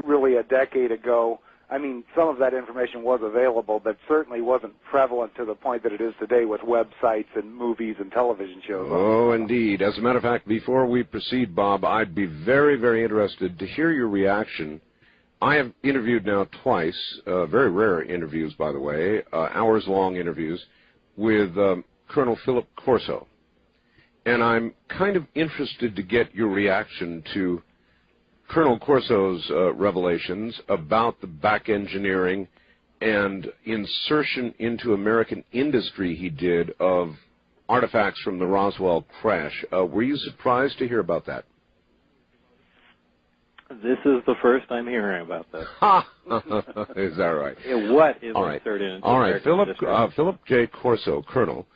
really a decade ago, I mean, some of that information was available, but certainly wasn't prevalent to the point that it is today with websites and movies and television shows. Oh, indeed. As a matter of fact, before we proceed, Bob, I'd be very, very interested to hear your reaction. I have interviewed now twice, very rare interviews, by the way, hours-long interviews, with Colonel Philip Corso. And I'm kind of interested to get your reaction to Colonel Corso's revelations about the back engineering and insertion into American industry he did of artifacts from the Roswell crash. Were you surprised to hear about that? This is the first I'm hearing about this. Is that right? What is inserted into Philip J. Corso, Colonel.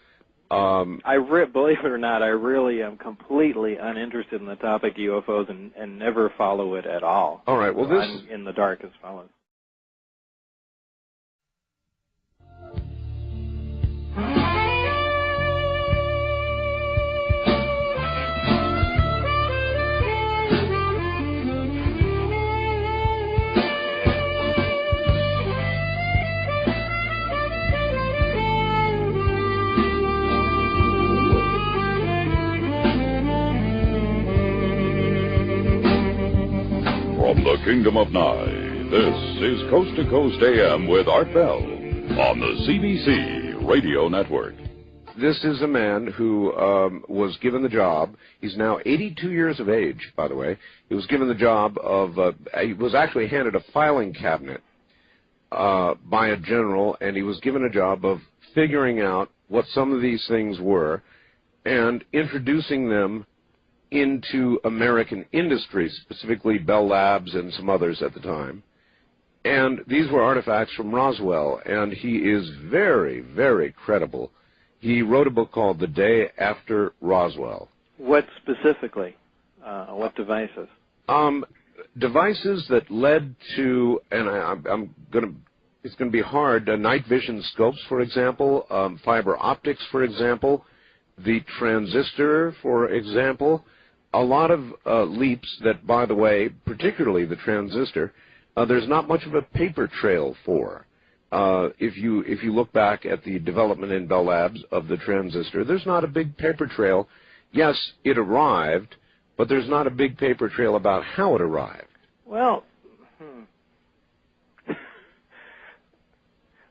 Believe it or not, I really am completely uninterested in the topic of UFOs and never follow it at all. All right, well, so I'm in the dark as follows. From the Kingdom of Nye, this is Coast to Coast AM with Art Bell on the CBC Radio Network. This is a man who was given the job. He's now 82 years of age, by the way. He was given the job of, he was actually handed a filing cabinet by a general, and he was given a job of figuring out what some of these things were and introducing them into American industry, specifically Bell Labs and some others at the time. And these were artifacts from Roswell, and he is very, very credible. He wrote a book called The Day After Roswell. What specifically? What devices? Devices that led to, and it's going to be hard, night vision scopes, for example, fiber optics, for example, the transistor, for example, a lot of leaps that, by the way, particularly the transistor, there's not much of a paper trail for. If you look back at the development in Bell Labs of the transistor, there's not a big paper trail. Yes, it arrived, but there's not a big paper trail about how it arrived. Well,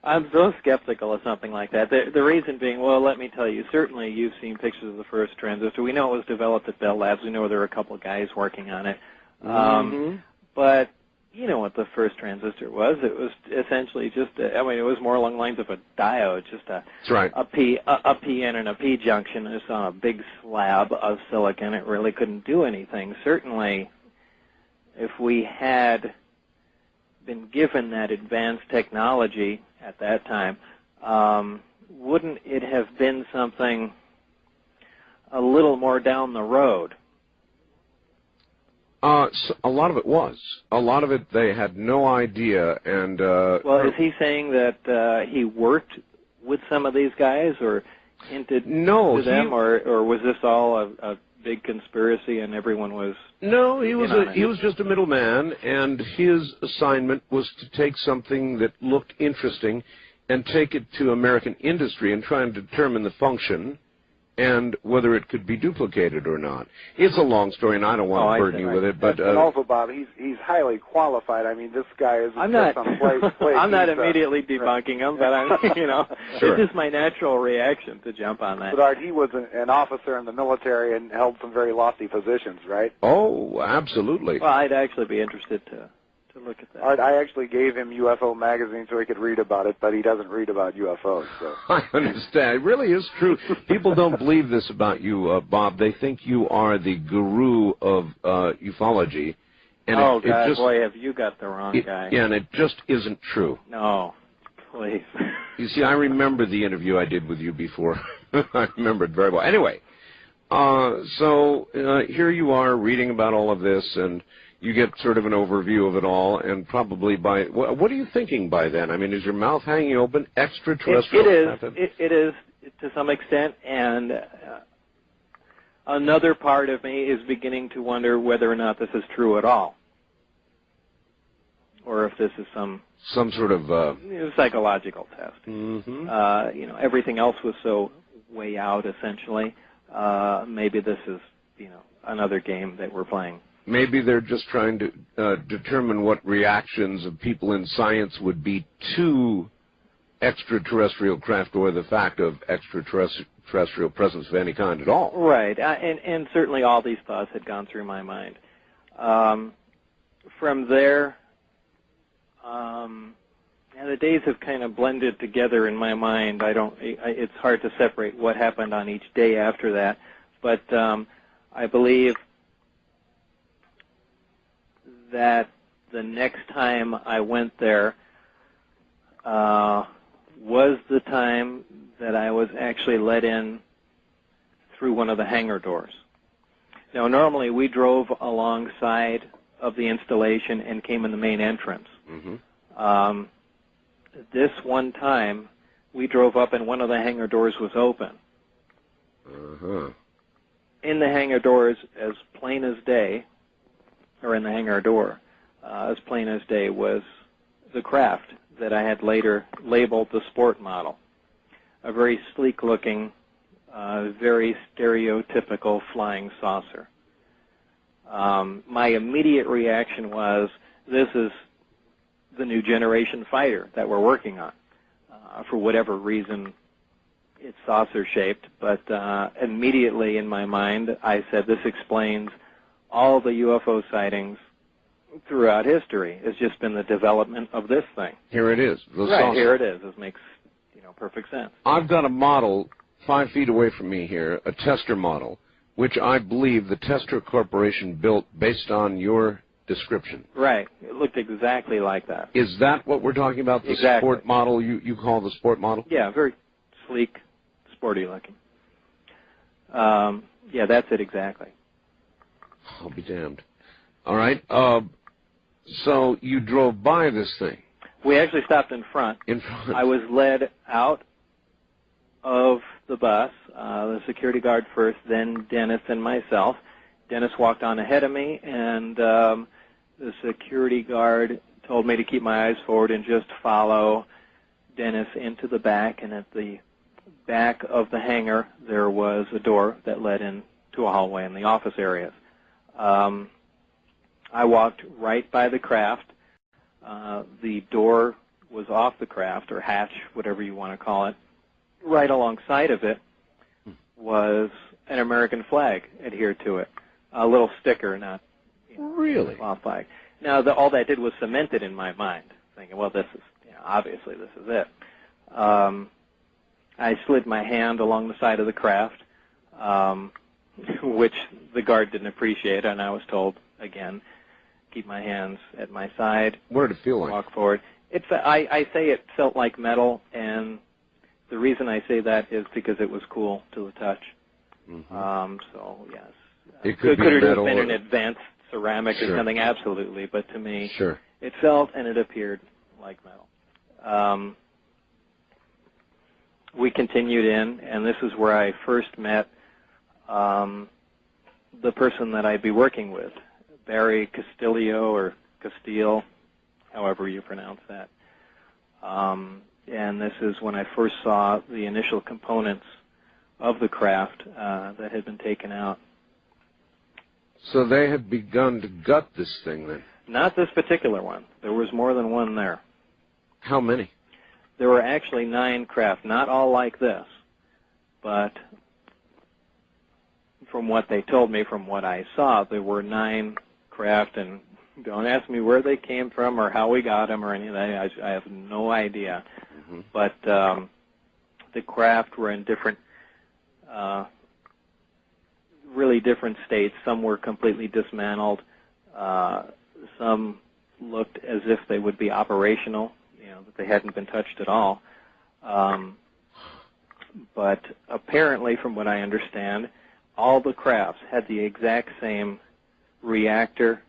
I'm so skeptical of something like that. The reason being, well, let me tell you, certainly you've seen pictures of the first transistor. We know it was developed at Bell Labs. We know there were a couple of guys working on it. But you know what the first transistor was. It was essentially just, it was more along the lines of a diode, just a P-N and a P junction. It's on a big slab of silicon. It really couldn't do anything. Certainly, if we had been given that advanced technology at that time, wouldn't it have been something a little more down the road? So a lot of it was. A lot of it they had no idea. And well, is he saying that he worked with some of these guys or hinted to them, or was this all a big conspiracy and everyone was? No, he was just a middleman, and his assignment was to take something that looked interesting and take it to American industry and try and determine the function and whether it could be duplicated or not. It's a long story, and I don't want to burden you with it. But and also, Bob, he's highly qualified. I mean, this guy is I'm not immediately debunking debunking him, but I'm, Sure. It's just my natural reaction to jump on that. But Art, he was an officer in the military and held some very lofty positions, right? Oh, absolutely. Well, I'd actually be interested to look at that. Art, I actually gave him UFO magazine so he could read about it, but he doesn't read about UFOs. So. I understand. It really is true. People don't believe this about you, Bob. They think you are the guru of ufology. And boy, have you got the wrong guy. Yeah, and it just isn't true. No, please. You see, I remember the interview I did with you before. I remember it very well. Anyway, so here you are reading about all of this, and you get sort of an overview of it all, and probably by, what are you thinking by then? I mean, is your mouth hanging open, extraterrestrial? It is to some extent, and another part of me is beginning to wonder whether or not this is true at all. or if this is some sort of psychological test. Mm-hmm. You know, everything else was so way out, essentially. Maybe this is, you know, another game that we're playing. Maybe they're just trying to determine what reactions of people in science would be to extraterrestrial craft or the fact of extraterrestrial presence of any kind at all. Right, and certainly all these thoughts had gone through my mind. From there, the days have kind of blended together in my mind. It's hard to separate what happened on each day after that, but I believe that the next time I went there was the time that I was actually let in through one of the hangar doors. Now, normally we drove alongside of the installation and came in the main entrance. Mm-hmm. This one time, we drove up and one of the hangar doors was open. Uh-huh. In the hangar doors, as plain as day, or in the hangar door, as plain as day, was the craft that I had later labeled the sport model. A very sleek-looking, very stereotypical flying saucer. My immediate reaction was, this is the new generation fighter that we're working on. For whatever reason, it's saucer-shaped, but immediately in my mind, I said, this explains all the UFO sightings throughout history. It's just been the development of this thing. Here it is. Right, here it is. This makes, you know, perfect sense. I've got a model 5 feet away from me here, a tester model, which I believe the Tester Corporation built based on your description. Right. It looked exactly like that. Is that what we're talking about, the Exactly. sport model you call the sport model? Yeah, very sleek, sporty looking. Yeah, that's it exactly. I'll be damned. All right. So you drove by this thing. We actually stopped in front. In front. I was led out of the bus, the security guard first, then Dennis and myself. Dennis walked on ahead of me, and the security guard told me to keep my eyes forward and just follow Dennis into the back. And at the back of the hangar, there was a door that led into a hallway in the office areas. I walked right by the craft. The door was off the craft, or hatch, whatever you want to call it. Right alongside of it was an American flag adhered to it. A little sticker, not really a cloth flag. Now, all that did was cement it in my mind, thinking, well, this is, you know, obviously this is it. I slid my hand along the side of the craft, which the guard didn't appreciate, and I was told, again, keep my hands at my side. What did it feel like? Walk forward. I say it felt like metal, and the reason I say that is because it was cool to the touch. Mm-hmm. So, yes. It could it have metal been or an advanced ceramic Sure. or something? Absolutely. But to me, Sure. it felt and it appeared like metal. We continued in, and this is where I first met the person that I'd be working with, Barry Castillo, or Castile, however you pronounce that. And this is when I first saw the initial components of the craft that had been taken out. So they had begun to gut this thing then? Not this particular one. There was more than one there. How many? There were actually 9 craft, not all like this, but from what they told me, from what I saw, there were 9 craft, and don't ask me where they came from or how we got them or any of that. I have no idea. Mm-hmm. But the craft were in different, really different states. Some were completely dismantled. Some looked as if they would be operational, you know, that they hadn't been touched at all. But apparently, from what I understand, all the crafts had the exact same reactor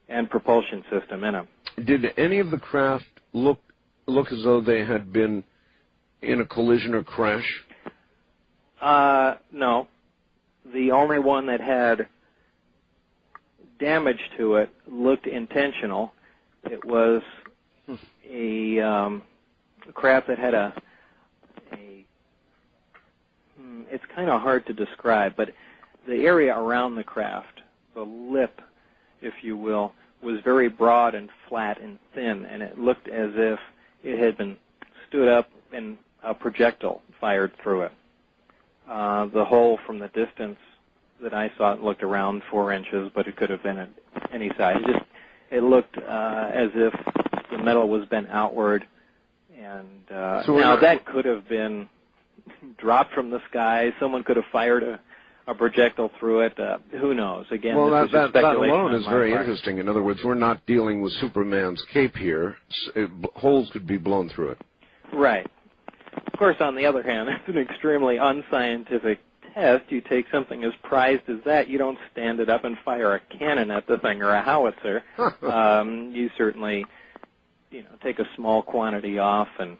and propulsion system in them. Did any of the craft look as though they had been in a collision or crash? No. The only one that had damage to it looked intentional. It was a craft that had it's kind of hard to describe, but the area around the craft, the lip, if you will, was very broad and flat and thin, and it looked as if it had been stood up and a projectile fired through it. The hole from the distance that I saw, it looked around 4 inches, but it could have been at any size. It looked as if the metal was bent outward, and now that could have been dropped from the sky. Someone could have fired a projectile through it. Who knows? Again, well, this is just that speculation alone is very part. interesting. In other words, we're not dealing with Superman's cape here. Holes could be blown through it. Right. Of course, on the other hand, it's an extremely unscientific test. You take something as prized as that, you don't stand it up and fire a cannon at the thing or a howitzer. You certainly, take a small quantity off and,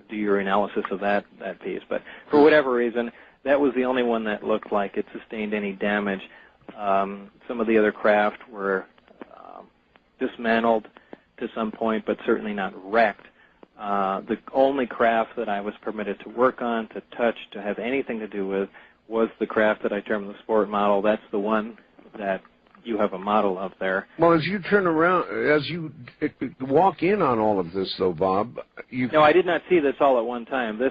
do your analysis of that piece. But for whatever reason, that was the only one that looked like it sustained any damage. Some of the other craft were dismantled to some point, but certainly not wrecked. The only craft that I was permitted to work on, to touch, to have anything to do with, was the craft that I termed the sport model. That's the one that you have a model of there. Well, as you turn around, as you walk in on all of this, though, Bob, No, I did not see this all at one time.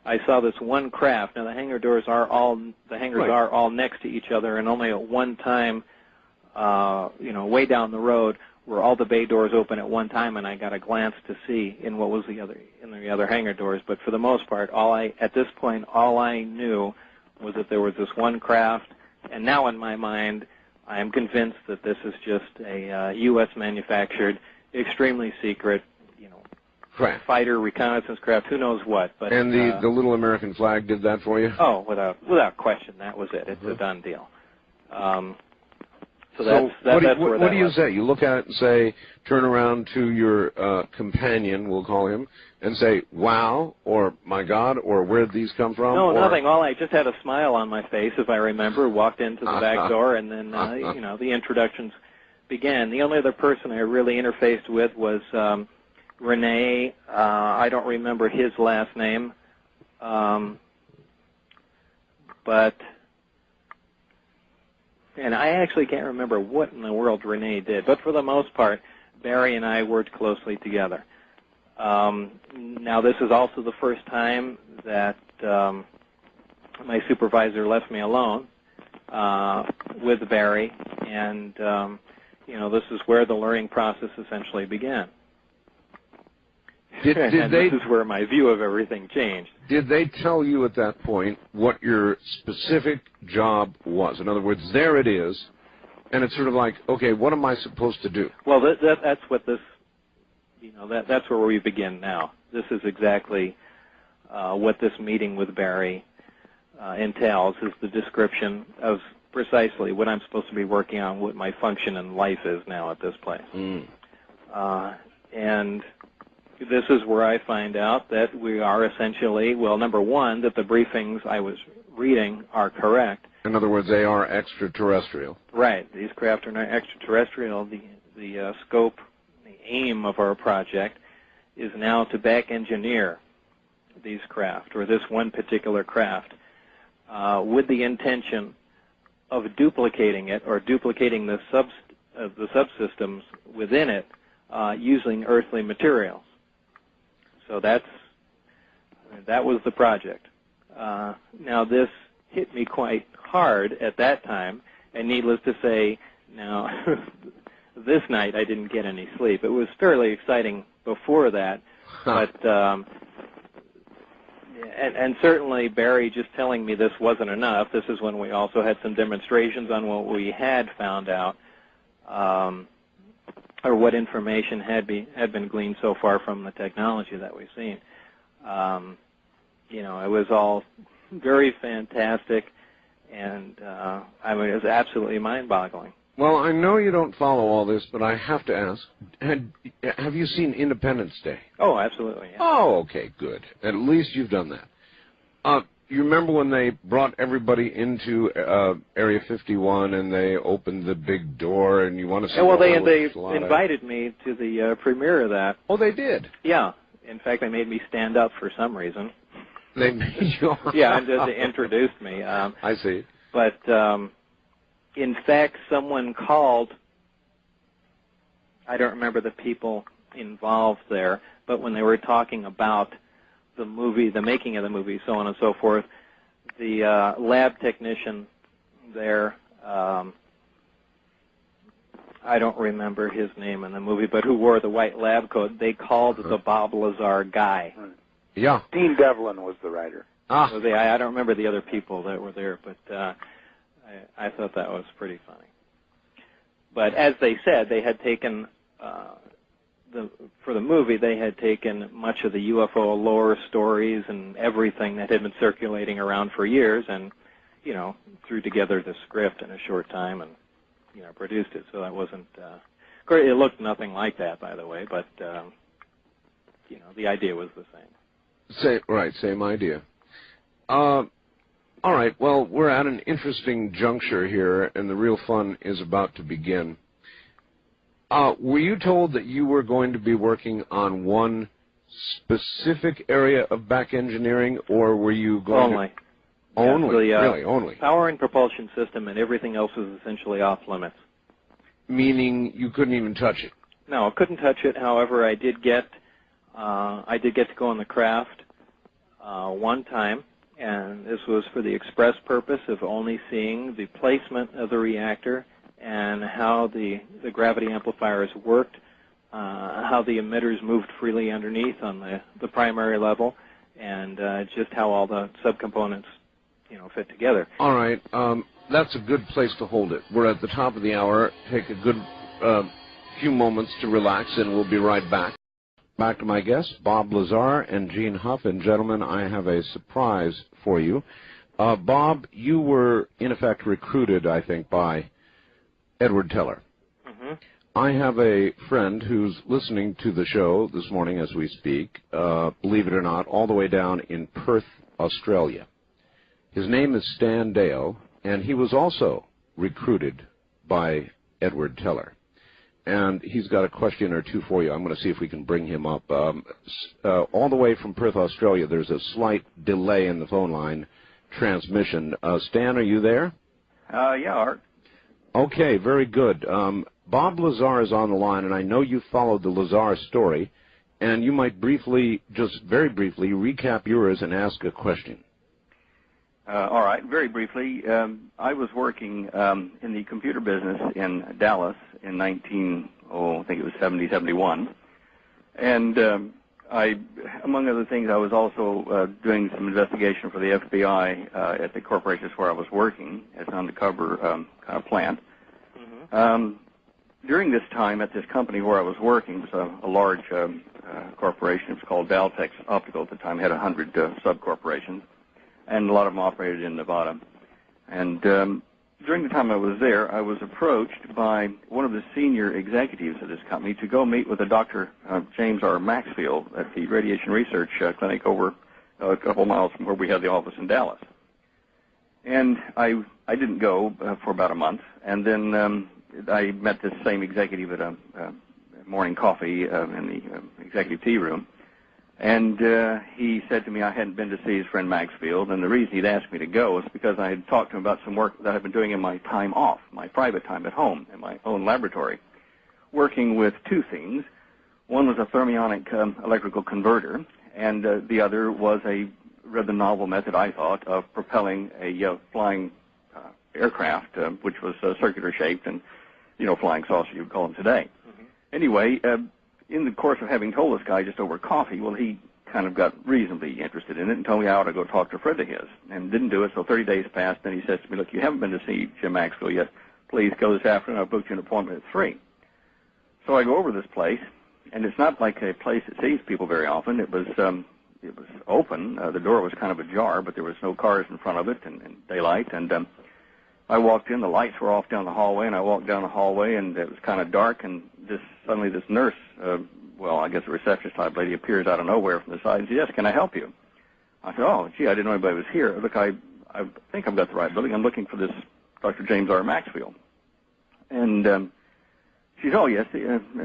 I saw this one craft. Now, the hangar doors are all, are all next to each other, and only at one time, way down the road, were all the bay doors open at one time, and I got a glance to see in what was the other hangar doors. But for the most part, at this point, all I knew was that there was this one craft, and now in my mind, I am convinced that this is just a U.S. manufactured, extremely secret, fighter reconnaissance craft. Who knows what? But and the little American flag did that for you? Oh, without question, that was it. It's a done deal. So that's what do you say? You look at it and say, turn around to your companion, we'll call him, and say, wow, or my God, or where did these come from? No, nothing. I just had a smile on my face, if I remember, walked into the back door, and then, the introductions began. The only other person I really interfaced with was Rene. I don't remember his last name, and I actually can't remember what in the world Rene did, but for the most part, Barry and I worked closely together. Now, this is also the first time that my supervisor left me alone with Barry, and, this is where the learning process essentially began. This is where my view of everything changed. Did they tell you at that point what your specific job was? In other words, there it is, and it's sort of like, okay, what am I supposed to do? Well, that's what this, that's where we begin now. This is exactly what this meeting with Barry entails, is the description of precisely what I'm supposed to be working on, what my function in life is now at this place. And this is where I find out that we are essentially, well, number one, that the briefings I was reading are correct. In other words, they are extraterrestrial. Right. These craft are not extraterrestrial. The scope, the aim of our project is now to back engineer these craft, or this one particular craft, with the intention of duplicating it, or duplicating the subsystems within it using earthly materials. So that was the project. Now, this hit me quite hard at that time, and needless to say, now, this night I didn't get any sleep. It was fairly exciting before that, but, and certainly Barry just telling me this wasn't enough. This is when we also had some demonstrations on what we had found out, or what information had been gleaned so far from the technology that we've seen. It was all very fantastic, and it was absolutely mind-boggling. Well, I know you don't follow all this, but I have to ask, have you seen Independence Day? Oh, absolutely. Yeah. Oh, okay, good. At least you've done that. You remember when they brought everybody into Area 51 and they opened the big door and you want to see? Yeah, well, they invited me to the premiere of that. Oh, they did? Yeah. In fact, they made me stand up for some reason. They made you? Yeah, and they introduced me. I see. But in fact, someone called. I don't remember the people involved there, but when they were talking about the movie, the making of the movie, so on and so forth, the lab technician there, I don't remember his name in the movie, but who wore the white lab coat, they called the Bob Lazar guy. Yeah. Dean Devlin was the writer. Ah. So I don't remember the other people that were there, but I thought that was pretty funny. But as they said, they had taken, for the movie, they had taken much of the UFO lore stories and everything that had been circulating around for years and, you know, threw together the script in a short time and, you know, produced it. So that wasn't, it looked nothing like that, by the way, but, you know, the idea was the same. Same idea. All right, well, we're at an interesting juncture here, and the real fun is about to begin. Were you told that you were going to be working on one specific area of back engineering, or were you going Only. Only? Yeah, really, only? Power and propulsion system, and everything else was essentially off limits. Meaning you couldn't even touch it? No, I couldn't touch it. However, I did get to go on the craft one time, and this was for the express purpose of only seeing the placement of the reactor and how the gravity amplifiers worked, how the emitters moved freely underneath on the primary level, and just how all the subcomponents, you know, fit together. All right, that's a good place to hold it. We're at the top of the hour. Take a good few moments to relax, and we'll be right back. Back to my guests, Bob Lazar and Gene Huff. And gentlemen, I have a surprise for you. Bob, you were, in effect, recruited, I think, by Edward Teller. Mm-hmm. I have a friend who's listening to the show this morning as we speak, believe it or not, all the way down in Perth, Australia. His name is Stan Dale, and he was also recruited by Edward Teller. And he's got a question or two for you. I'm going to see if we can bring him up. All the way from Perth, Australia, there's a slight delay in the phone line transmission. Stan, are you there? Yeah, Art. Okay, very good. Bob Lazar is on the line, and I know you followed the Lazar story, and you might briefly, just very briefly, recap yours and ask a question. All right, very briefly, I was working in the computer business in Dallas in I think it was 71. And I, among other things, I was also doing some investigation for the FBI at the corporations where I was working as an undercover kind of plant. Mm-hmm. During this time at this company where I was working, it was a large corporation. It was called Valtex Optical at the time. It had 100 sub-corporations, and a lot of them operated in Nevada. And during the time I was there, I was approached by one of the senior executives of this company to go meet with a Dr. James R. Maxfield at the Radiation Research Clinic over a couple miles from where we had the office in Dallas. And I didn't go for about a month, and then I met this same executive at a morning coffee in the executive tea room. And he said to me I hadn't been to see his friend Maxfield, and the reason he'd asked me to go was because I had talked to him about some work that I'd been doing in my time off, my private time at home, in my own laboratory, working with two things. One was a thermionic electrical converter, and the other was a rather novel method, I thought, of propelling a flying aircraft, which was circular-shaped and, you know, flying saucer, you would call them today. Mm-hmm. Anyway, in the course of having told this guy just over coffee, well, he kind of got reasonably interested in it and told me I ought to go talk to a friend of his, and didn't do it. So 30 days passed, and he says to me, look, you haven't been to see Jim Maxwell yet. Please go this afternoon. I'll book you an appointment at 3. So I go over this place, and it's not like a place that sees people very often. It was open. The door was kind of ajar, but there was no cars in front of it and daylight. And I walked in. The lights were off down the hallway, and I walked down the hallway, and it was kind of dark, and suddenly this nurse, well, I guess a receptionist type lady, appears out of nowhere from the side and says, yes, can I help you? I said, oh, gee, I didn't know anybody was here. Look, I think I've got the right building. I'm looking for this Dr. James R. Maxfield. And she said, oh, yes,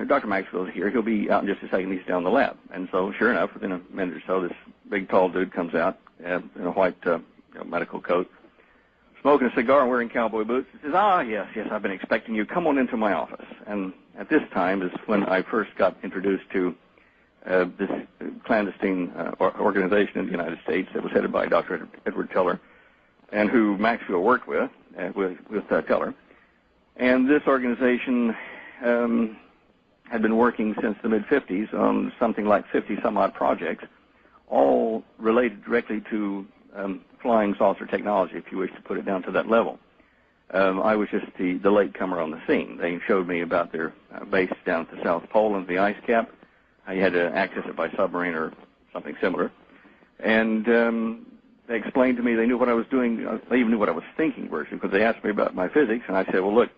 Dr. Maxfield is here. He'll be out in just a second. He's down the lab. And so, sure enough, within a minute or so, this big, tall dude comes out in a white medical coat, smoking a cigar and wearing cowboy boots. He says, yes, I've been expecting you. Come on into my office. And at this time is when I first got introduced to this clandestine organization in the United States that was headed by Dr. Edward Teller, and who Maxfield worked with Teller. And this organization had been working since the mid-'50s on something like 50-some-odd projects, all related directly to flying saucer technology, if you wish to put it down to that level. I was just the latecomer on the scene. They showed me about their base down at the South Pole and the ice cap. I had to access it by submarine or something similar. And they explained to me, they knew what I was doing. They even knew what I was thinking, virtually, because they asked me about my physics. And I said, well, look,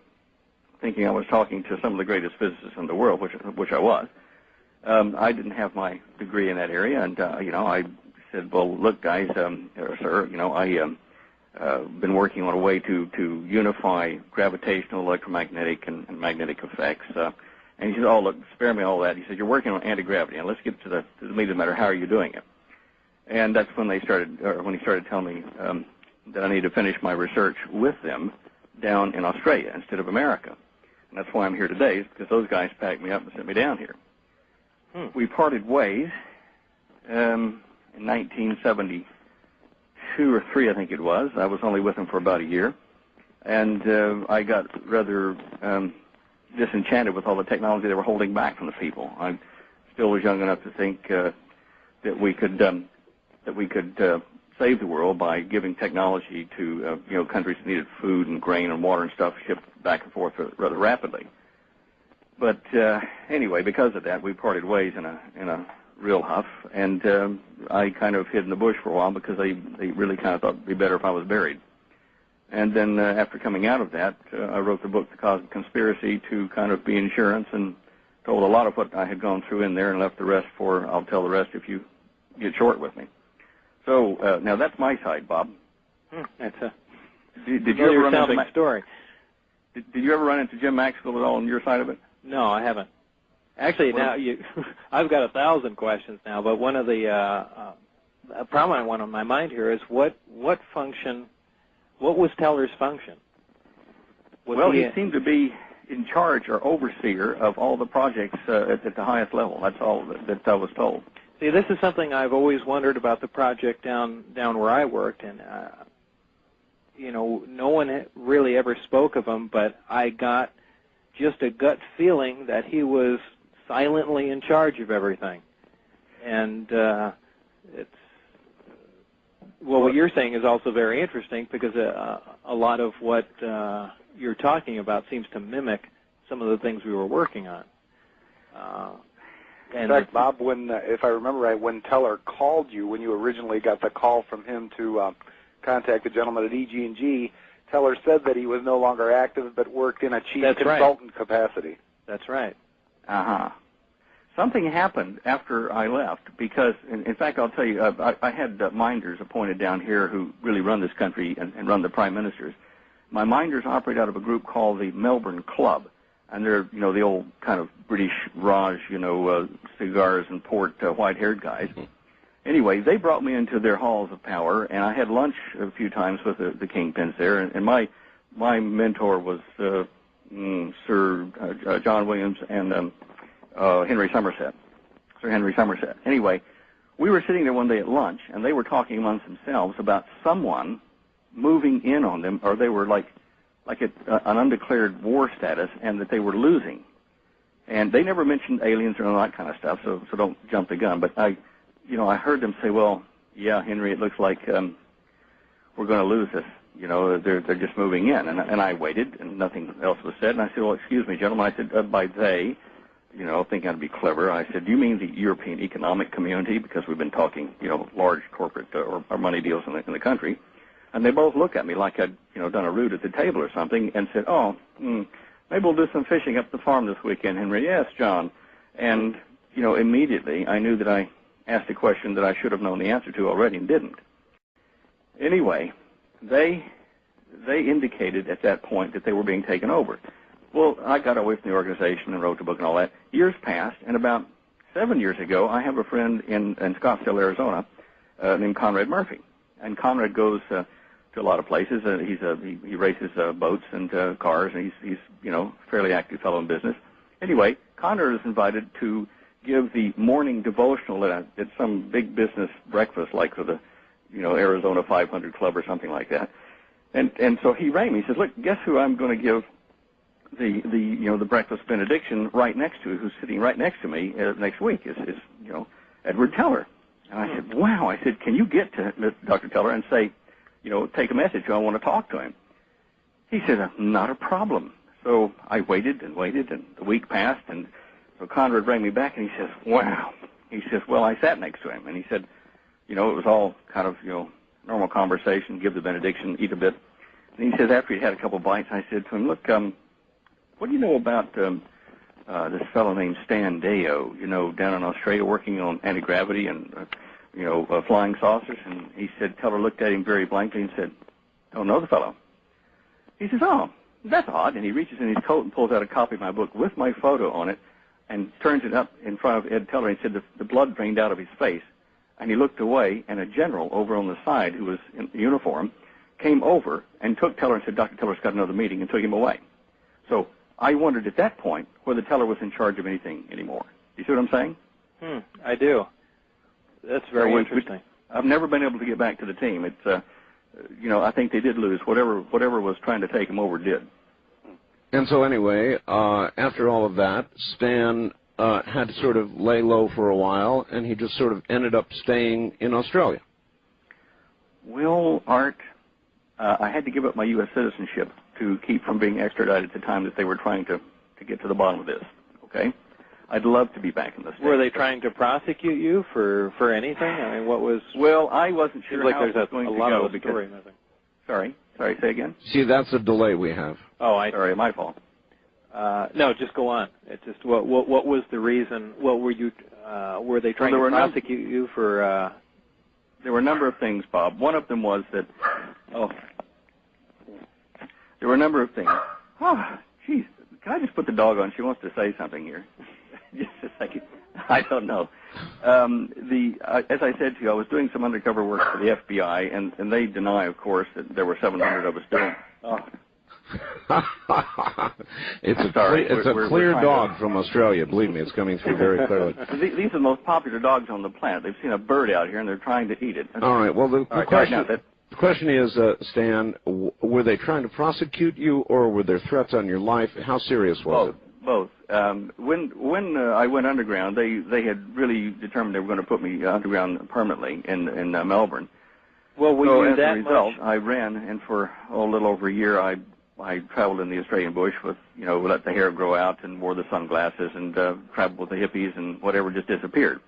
thinking I was talking to some of the greatest physicists in the world, which I was. I didn't have my degree in that area. And, I said, well, look, guys, sir, I've been working on a way to unify gravitational, electromagnetic, and magnetic effects. And he said, oh, look, spare me all that. He said, you're working on anti-gravity, and let's get to the meat of the matter. How are you doing it? And that's when when he started telling me that I need to finish my research with them down in Australia instead of America. And that's why I'm here today, is because those guys packed me up and sent me down here. We parted ways in 1972 or 3, I think it was. I was only with them for about a year. And I got rather disenchanted with all the technology they were holding back from the people. I still was young enough to think that we could save the world by giving technology to countries that needed food and grain and water and stuff shipped back and forth rather rapidly. But anyway, because of that, we parted ways in a real huff, and I kind of hid in the bush for a while because they really kind of thought it'd be better if I was buried. And then after coming out of that, I wrote the book, The Cosmic Conspiracy, to kind of be insurance, and told a lot of what I had gone through in there and left the rest for, I'll tell the rest if you get short with me. So now that's my side, Bob. That's a did you ever run into story. Did you ever run into Jim Maxfield at all on your side of it? No, I haven't. Actually, now I've got 1,000 questions now, but one of the a prominent one on my mind here is what was Teller's function? He seemed to be in charge or overseer of all the projects at the highest level. That's all that I was told. See, this is something I've always wondered about the project down where I worked, and no one really ever spoke of him, but I got just a gut feeling that he was silently in charge of everything. And what you're saying is also very interesting, because a lot of what you're talking about seems to mimic some of the things we were working on. In fact, Bob, if I remember right, when Teller called you, when you originally got the call from him to contact the gentleman at EG&G, Teller said that he was no longer active but worked in a chief consultant capacity. That's right. Something happened after I left, because, in fact, I'll tell you, I had minders appointed down here who really run this country and run the prime ministers. My minders operate out of a group called the Melbourne Club, and they're, the old kind of British Raj, cigars and port, white-haired guys. Anyway, they brought me into their halls of power, and I had lunch a few times with the kingpins there, and my mentor was Sir John Williams and Sir Henry Somerset. Anyway, we were sitting there one day at lunch, and they were talking amongst themselves about someone moving in on them, or they were like an undeclared war status, and that they were losing. And they never mentioned aliens or all that kind of stuff, so don't jump the gun. But I heard them say, well, yeah, Henry, it looks like we're going to lose this. They're just moving in. And I waited, and nothing else was said. And I said, well, excuse me, gentlemen. I said, by they, thinking I'd be clever, I said, do you mean the European Economic Community? Because we've been talking, large corporate or money deals in the country. And they both looked at me like I'd, done a root at the table or something, and said, maybe we'll do some fishing up the farm this weekend, Henry. Yes, John. And, immediately I knew that I asked a question that I should have known the answer to already and didn't. Anyway, they indicated at that point that they were being taken over. Well, I got away from the organization and wrote the book and all that. Years passed, and about 7 years ago, I have a friend in Scottsdale, Arizona, named Conrad Murphy. And Conrad goes to a lot of places. He races boats and cars, and he's fairly active fellow in business. Anyway, Conrad was invited to give the morning devotional at some big business breakfast, like for the Arizona 500 Club or something like that. And so he rang me. He says, "Look, guess who I'm going to give the breakfast benediction right next to, who's sitting right next to me next week is Edward Teller." And I said, "Wow." I said, "Can you get to Dr. Teller and say, take a message. I want to talk to him." He said, "Not a problem." So I waited and waited, and the week passed, and so Conrad rang me back, and he says, "Wow." He says, "Well, I sat next to him," and he said, it was all kind of, normal conversation, give the benediction, eat a bit. And he says, after he had a couple bites, I said to him, "Look, what do you know about this fellow named Stan Deyo, down in Australia working on anti-gravity and, flying saucers?" And he said, Teller looked at him very blankly and said, "Don't know the fellow." He says, "Oh, that's odd." And he reaches in his coat and pulls out a copy of my book with my photo on it and turns it up in front of Ed Teller. And he said the blood drained out of his face. And he looked away, and a general over on the side who was in uniform came over and took Teller and said, "Dr. Teller's got another meeting," and took him away. So I wondered at that point whether Teller was in charge of anything anymore. You see what I'm saying? I do. That's very interesting. I've never been able to get back to the team. It's, I think they did lose. Whatever was trying to take them over did. And so anyway, after all of that, Stan had to sort of lay low for a while, and he just sort of ended up staying in Australia. Well, Art, I had to give up my U.S. citizenship to keep from being extradited at the time that they were trying to get to the bottom of this, okay? I'd love to be back in the States. Were they trying to prosecute you for anything? I mean, what was... Well, I wasn't sure like how it was there's going a to lot go of the story. Sorry, say again? See, that's a delay we have. Oh, Sorry, my fault. No, just go on. It's just what was the reason? What were you? Were they trying to prosecute you for? There were a number of things, Bob. One of them was that. There were a number of things. Oh, jeez. Can I just put the dog on? She wants to say something here. Just a second. I don't know. As I said to you, I was doing some undercover work for the FBI, and they deny, of course, that there were 700 of us doing. It's a clear dog from Australia. Believe me, it's coming through very clearly. These are the most popular dogs on the planet. They've seen a bird out here, and they're trying to eat it. All right. Well, the question is, Stan, were they trying to prosecute you, or were there threats on your life? How serious was it? Both. When I went underground, they had really determined they were going to put me underground permanently in Melbourne. Well, as a result, I ran, and for a little over a year, I traveled in the Australian bush with, let the hair grow out and wore the sunglasses and traveled with the hippies and whatever just disappeared.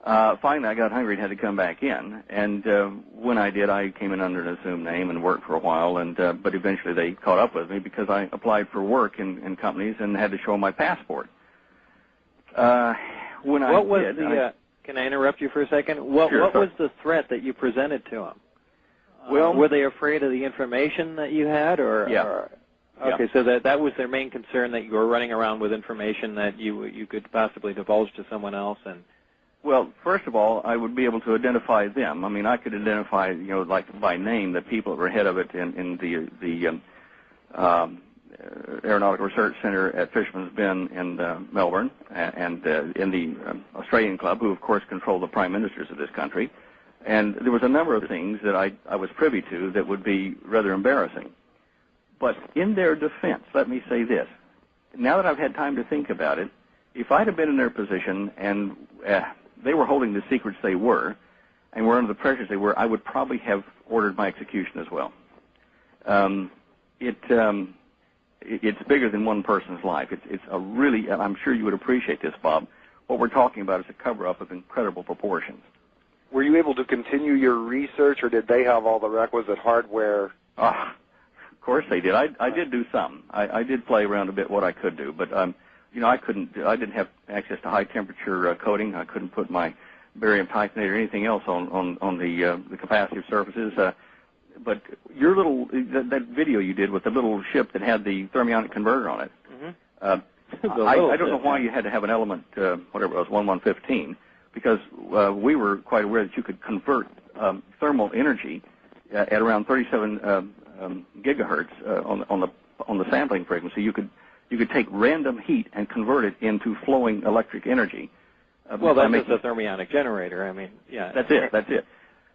Finally, I got hungry and had to come back in. And when I did, I came in under an assumed name and worked for a while. But eventually they caught up with me because I applied for work in companies and had to show my passport. Can I interrupt you for a second? What was the threat that you presented to them? Well, were they afraid of the information that you had, or? Yeah. Okay, so that was their main concern, that you were running around with information that you could possibly divulge to someone else, and. Well, first of all, I would be able to identify them. I mean, I could identify, like by name, the people that were head of it in the Aeronautical Research Center at Fisherman's Bend in Melbourne, and in the Australian Club, who of course control the prime ministers of this country. And there was a number of things that I was privy to that would be rather embarrassing. But in their defense, let me say this. Now that I've had time to think about it, if I'd have been in their position and they were holding the secrets they were and were under the pressures they were, I would probably have ordered my execution as well. It's bigger than one person's life. It's a really, I'm sure you would appreciate this, Bob. What we're talking about is a cover-up of incredible proportions. Were you able to continue your research, or did they have all the requisite hardware? Of course they did. I did do some. I did play around a bit what I could do, but I didn't have access to high temperature coating. I couldn't put my barium titanate or anything else on the capacitive surfaces. But your little that video you did with the little ship that had the thermionic converter on it. Mm-hmm. I don't know why you had to have an element, whatever it was, 1115, because we were quite aware that you could convert thermal energy at around 37 gigahertz on the sampling frequency. You could take random heat and convert it into flowing electric energy. Well, that's just a thermionic generator. I mean, yeah. That's it.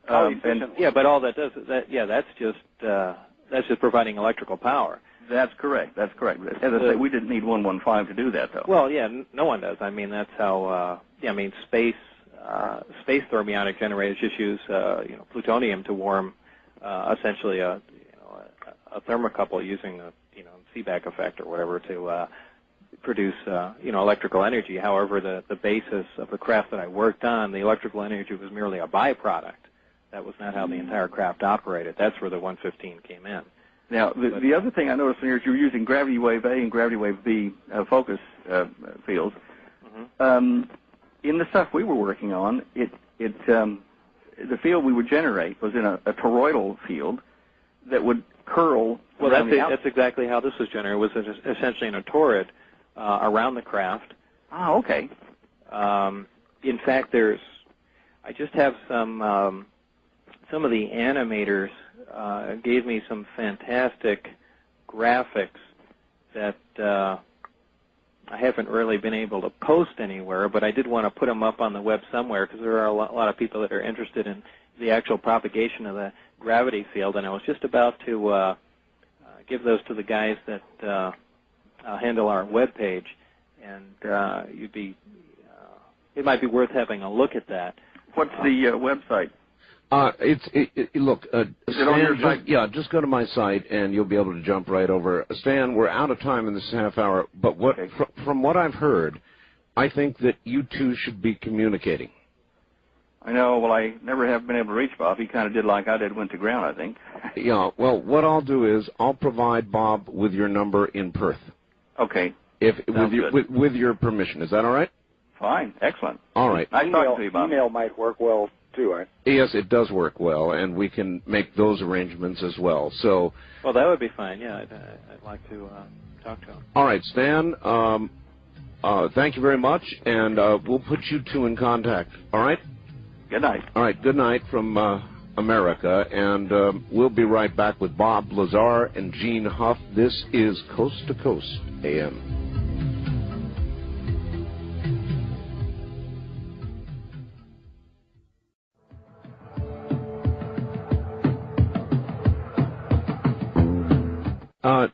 But all that does is that's just providing electrical power. That's correct. As I say, we didn't need 115 to do that, though. Well, yeah, no one does. I mean, that's how. Space thermionic generators just use plutonium to warm essentially a thermocouple using a Seebeck effect or whatever to produce electrical energy. However, the basis of the craft that I worked on, the electrical energy was merely a byproduct. That was not how the entire craft operated. That's where the 115 came in. Now, the other thing I noticed here is you're using gravity wave A and gravity wave B focus fields. Mm-hmm. In the stuff we were working on, the field we would generate was in a toroidal field that would curl. Well, that's exactly how this was generated. It was essentially in a toroid around the craft. Oh, okay. In fact, I just have some of the animators gave me some fantastic graphics that I haven't really been able to post anywhere, but I did want to put them up on the web somewhere because there are a lot of people that are interested in the actual propagation of the gravity field, and I was just about to give those to the guys that handle our web page, and it might be worth having a look at that. What's the website? Look, is it on your site? Just go to my site and you'll be able to jump right over. Stan, we're out of time in this half hour, but from what I've heard, I think that you two should be communicating. I know. Well, I never have been able to reach Bob. He kind of did like I did, went to ground, I think. Yeah. Well, what I'll do is I'll provide Bob with your number in Perth. Okay. With your permission, is that all right? Fine. Excellent. All right. Nice talking to you, Bob. Email might work well too, right? Yes, it does work well, and we can make those arrangements as well. So. Well, that would be fine. Yeah, I'd like to talk to him. All right, Stan. Thank you very much, and we'll put you two in contact. All right. Good night. All right. Good night from America, and we'll be right back with Bob Lazar and Gene Huff. This is Coast to Coast AM.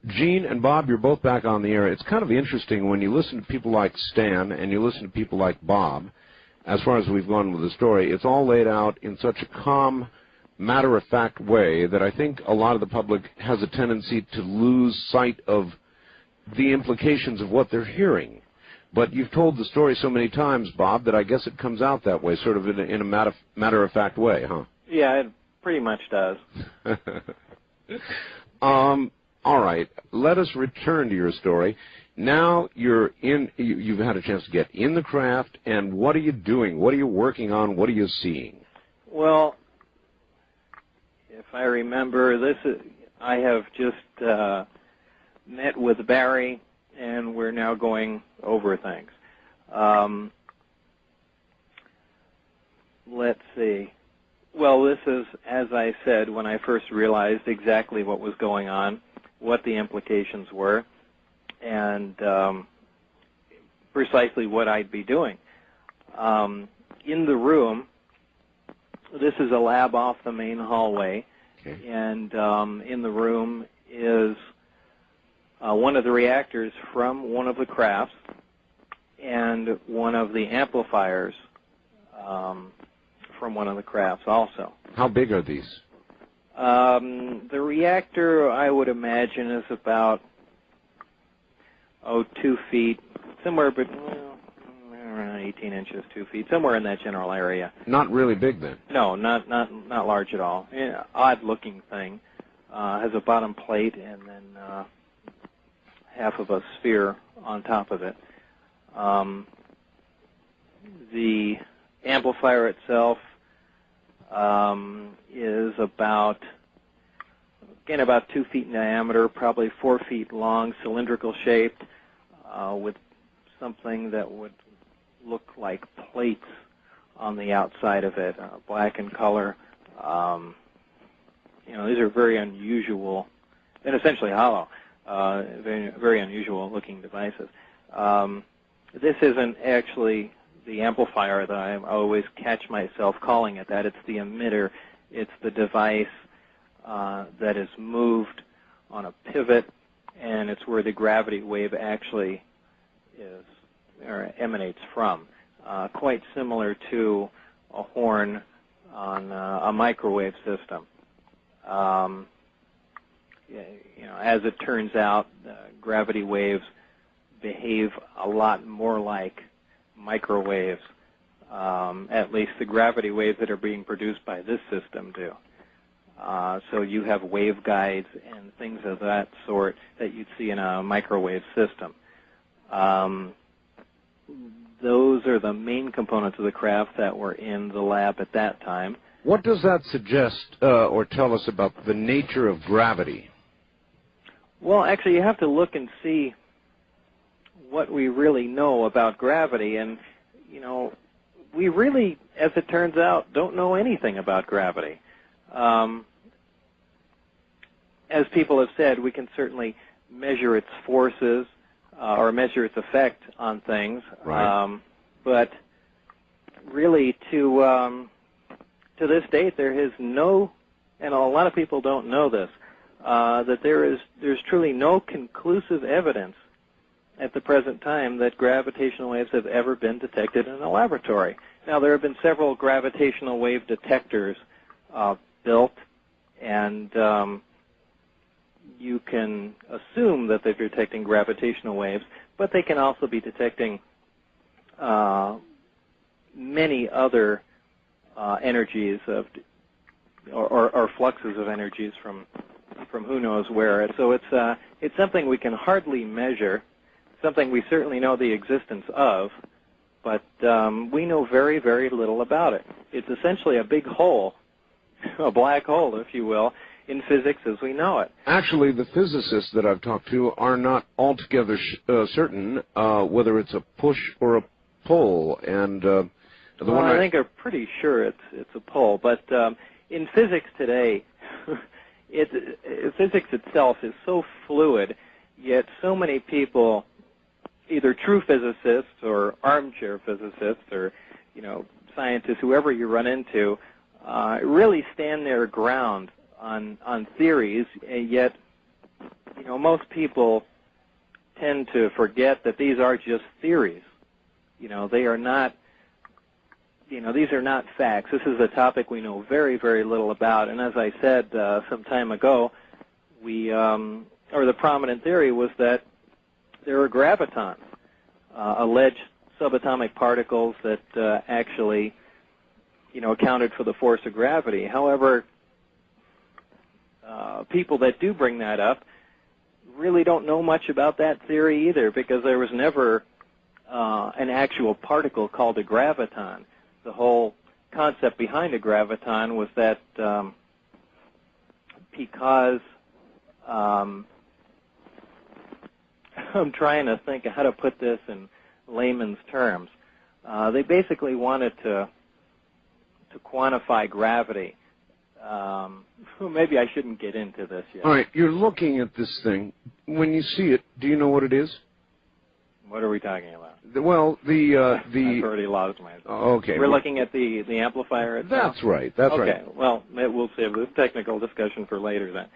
Gene and Bob, you're both back on the air. It's kind of interesting when you listen to people like Stan and you listen to people like Bob, as far as we've gone with the story, it's all laid out in such a calm, matter-of-fact way that I think a lot of the public has a tendency to lose sight of the implications of what they're hearing. But you've told the story so many times, Bob, that I guess it comes out that way, sort of in a matter-of-fact way, huh? Yeah, it pretty much does. All right, let us return to your story. Now you've had a chance to get in the craft, and what are you doing? What are you working on? What are you seeing? Well, if I remember, I have just met with Barry, and we're now going over things. Let's see. Well, this is, as I said, when I first realized exactly what was going on, what the implications were, and precisely what I'd be doing. In the room, this is a lab off the main hallway, okay. And in the room is one of the reactors from one of the crafts and one of the amplifiers from one of the crafts also. How big are these? The reactor, I would imagine, is about 2 feet, somewhere around 18 inches, 2 feet, somewhere in that general area. Not really big then? No, not large at all. Odd-looking thing. Has a bottom plate and then half of a sphere on top of it. The amplifier itself is about 2 feet in diameter, probably 4 feet long, cylindrical shaped, with something that would look like plates on the outside of it, black in color. These are very unusual, and essentially hollow, very, very unusual looking devices. This isn't actually the amplifier that I always catch myself calling it that. It's the emitter. It's the device that is moved on a pivot, and it's where the gravity wave actually is or emanates from. Quite similar to a horn on a microwave system. As it turns out, gravity waves behave a lot more like microwaves. At least the gravity waves that are being produced by this system do. So you have waveguides and things of that sort that you'd see in a microwave system. Those are the main components of the craft that were in the lab at that time. What does that suggest or tell us about the nature of gravity? Well, actually, you have to look and see what we really know about gravity. And, we really, as it turns out, don't know anything about gravity. As people have said, we can certainly measure its forces or measure its effect on things. Right. But really, to this date, there is no, and a lot of people don't know this, that there's truly no conclusive evidence at the present time that gravitational waves have ever been detected in a laboratory. Now, there have been several gravitational wave detectors built, and you can assume that they're detecting gravitational waves, but they can also be detecting many other energies of, or fluxes of energies from who knows where. So it's something we can hardly measure, something we certainly know the existence of, but we know very, very little about it. It's essentially a big hole, a black hole, if you will, in physics as we know it. Actually, the physicists that I've talked to are not altogether certain whether it's a push or a pull, and I think are pretty sure it's a pull. But in physics today, physics itself is so fluid, yet so many people, either true physicists or armchair physicists or scientists, whoever you run into, really stand their ground on theories, yet most people tend to forget that these are just theories. They are not, these are not facts. This is a topic we know very, very little about. And as I said some time ago, the prominent theory was that there are gravitons, alleged subatomic particles that actually, accounted for the force of gravity. However, people that do bring that up really don't know much about that theory either, because there was never an actual particle called a graviton. The whole concept behind a graviton was that because I'm trying to think of how to put this in layman's terms. They basically wanted to quantify gravity. Maybe I shouldn't get into this yet. All right, you're looking at this thing. When you see it, do you know what it is? What are we talking about? Well, I've already lost myself. Okay. We're looking at the amplifier itself? That's right. That's right. Okay. Well, we'll save this technical discussion for later then.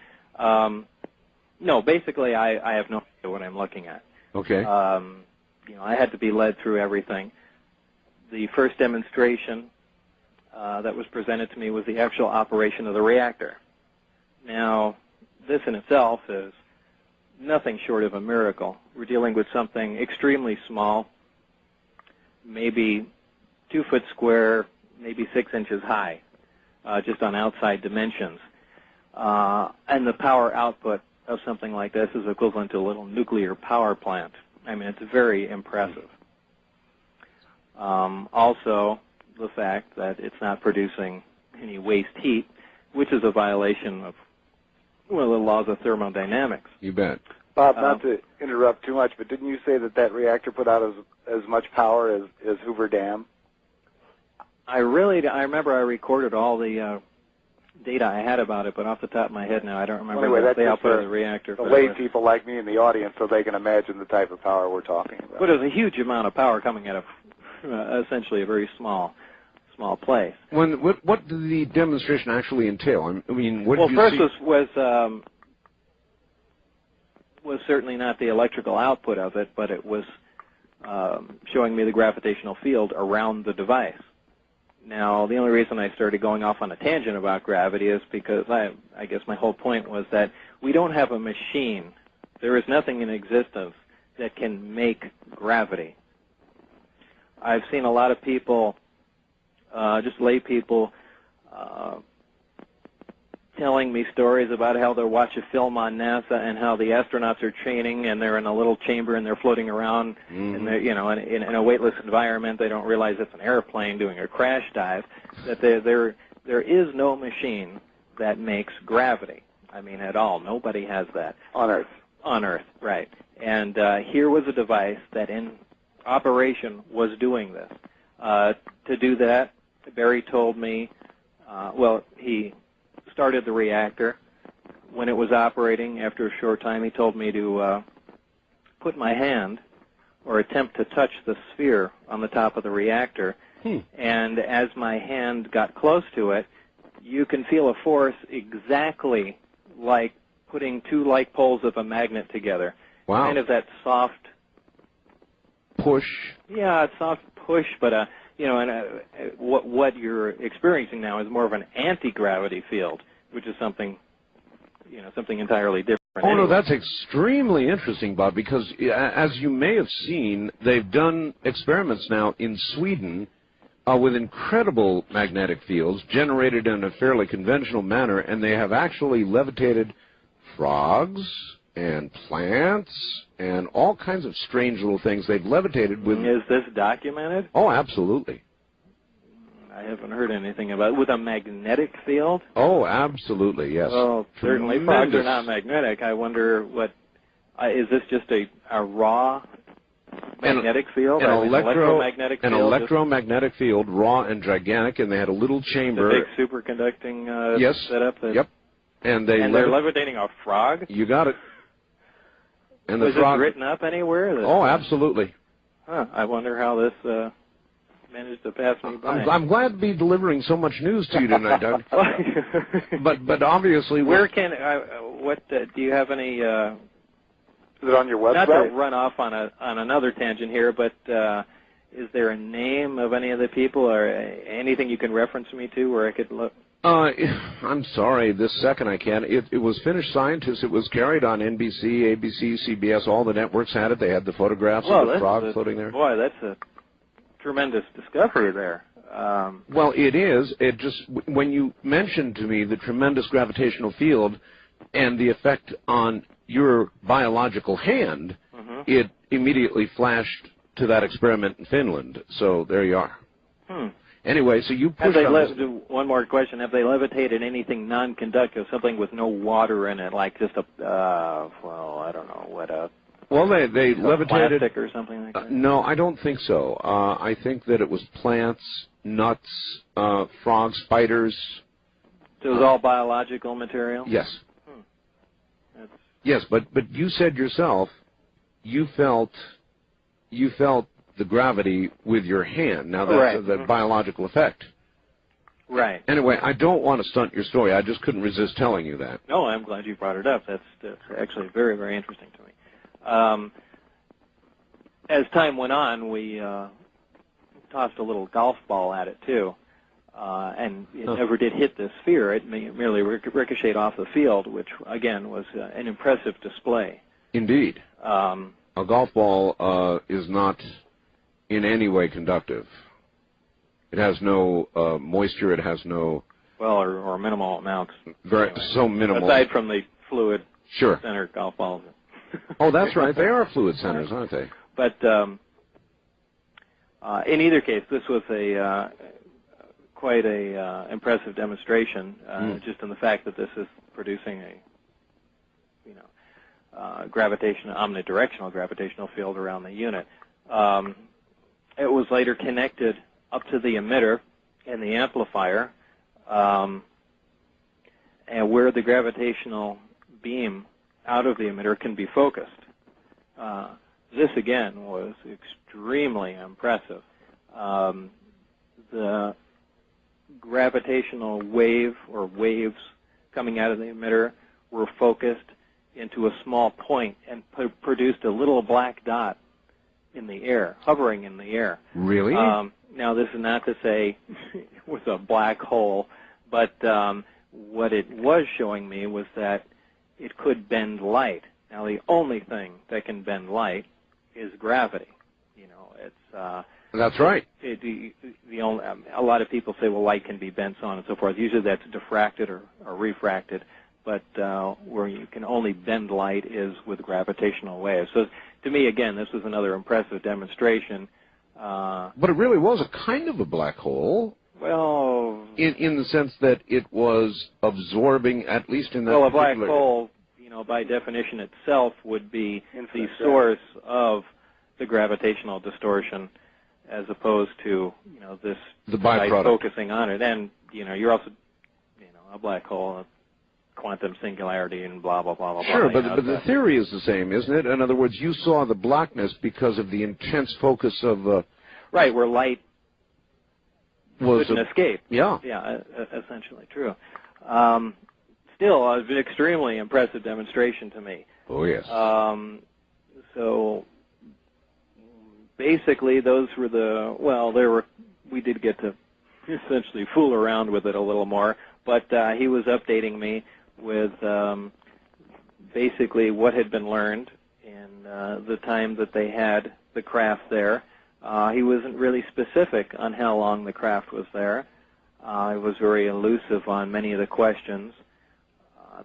No, basically, I have no idea what I'm looking at. Okay. I had to be led through everything. The first demonstration that was presented to me was the actual operation of the reactor. Now, this in itself is nothing short of a miracle. We're dealing with something extremely small, maybe 2 foot square, maybe 6 inches high, just on outside dimensions. And the power output of something like this is equivalent to a little nuclear power plant. I mean, it's very impressive. Also, the fact that it's not producing any waste heat, which is a violation of, well, the laws of thermodynamics. You bet. Bob, not to interrupt too much, but didn't you say that that reactor put out as much power as Hoover Dam? I remember I recorded all the data I had about it, but off the top of my head now, I don't remember the output of the reactor. The lay people like me in the audience, so they can imagine the type of power we're talking about. But it was a huge amount of power coming out of essentially a very small place. What did the demonstration actually entail? I mean, what did you first see? was certainly not the electrical output of it, but it was showing me the gravitational field around the device. Now, the only reason I started going off on a tangent about gravity is because I guess my whole point was that we don't have a machine. There is nothing in existence that can make gravity. I've seen a lot of people, just lay people, telling me stories about how they'll watch a film on NASA and how the astronauts are training and they're in a little chamber and they're floating around and they're, in a weightless environment. They don't realize it's an airplane doing a crash dive. That there is no machine that makes gravity. I mean, at all. Nobody has that. On Earth. On Earth, right. And here was a device that in operation was doing this. To do that, Barry told me, he started the reactor. When it was operating, after a short time, he told me to put my hand or attempt to touch the sphere on the top of the reactor. And as my hand got close to it, you can feel a force exactly like putting two like poles of a magnet together. Wow. Kind of that soft push. Yeah, it's soft push, but what you're experiencing now is more of an anti-gravity field, which is something entirely different. Oh, no, that's extremely interesting, Bob, because as you may have seen, they've done experiments now in Sweden with incredible magnetic fields generated in a fairly conventional manner, and they have actually levitated frogs and plants and all kinds of strange little things they've levitated with. Is this documented? Oh, absolutely. I haven't heard anything about it. With a magnetic field? Oh, absolutely, yes. Well, certainly frogs are not magnetic. I wonder is this just a raw magnetic field? An electromagnetic field? An electromagnetic field, raw and gigantic, and they had a little chamber. The big superconducting setup? Yep. And they're levitating a frog? You got it. And was this written up anywhere? Oh, absolutely. Huh. I wonder how this managed to pass me by. I'm glad to be delivering so much news to you tonight, Doug. but obviously, where can do you have any? Is it on your website? Not to run off on another tangent here, but is there a name of any of the people or anything you can reference me to where I could look? I'm sorry, this second I can't. It was Finnish scientists. It was carried on NBC, ABC, CBS. All the networks had it. They had the photographs of the frog floating there. Boy, that's a tremendous discovery there. Well, it is. It just, when you mentioned to me the tremendous gravitational field and the effect on your biological hand, it immediately flashed to that experiment in Finland. So there you are. Anyway, so you pushed on one more question. Have they levitated anything non-conductive, something with no water in it, like just I don't know, what Well, they levitated plastic or something like that? No, I don't think so. I think that it was plants, nuts, frogs, spiders. So it was all biological material? Yes. Yes, but you said yourself you felt the gravity with your hand. Now that's the biological effect. Right. Anyway, I don't want to stunt your story. I just couldn't resist telling you that. No, I'm glad you brought it up. That's actually very, very interesting to me. As time went on, we tossed a little golf ball at it, too. And it never did hit the sphere. It merely ricocheted off the field, which, again, was an impressive display. Indeed. A golf ball is not in any way conductive. It has no moisture. It has no... Well, or minimal amounts. So minimal. Aside from the fluid Sure. center golf balls. Oh, that's right. They are fluid centers, aren't they? But in either case, this was a quite a impressive demonstration, just in the fact that this is producing a, omnidirectional gravitational field around the unit. It was later connected up to the emitter and the amplifier, and where the gravitational beam out of the emitter can be focused. This, again, was extremely impressive. The gravitational wave or waves coming out of the emitter were focused into a small point and produced a little black dot in the air, hovering in the air. Really? Now, this is not to say it was a black hole, but what it was showing me was that it could bend light. Now, the only thing that can bend light is gravity. It's that's right. A lot of people say, well, light can be bent, so on and so forth. Usually that's diffracted or refracted, but where you can only bend light is with gravitational waves. So to me, again, this was another impressive demonstration. But it really was a kind of a black hole. Well, in the sense that it was absorbing, at least in that. Well, a black hole, by definition itself, would be the source of the gravitational distortion, as opposed to this the byproduct focusing on it. And you're also a black hole, a quantum singularity, and blah blah blah blah. Sure, blah, but the theory is the same, isn't it? In other words, you saw the blackness because of the intense focus of right, where light couldn't escape. Yeah. Yeah, essentially true. Still, it was an extremely impressive demonstration to me. Oh, yes. So basically, those were we did get to essentially fool around with it a little more, but he was updating me with basically what had been learned in the time that they had the craft there. He wasn't really specific on how long the craft was there. He was very elusive on many of the questions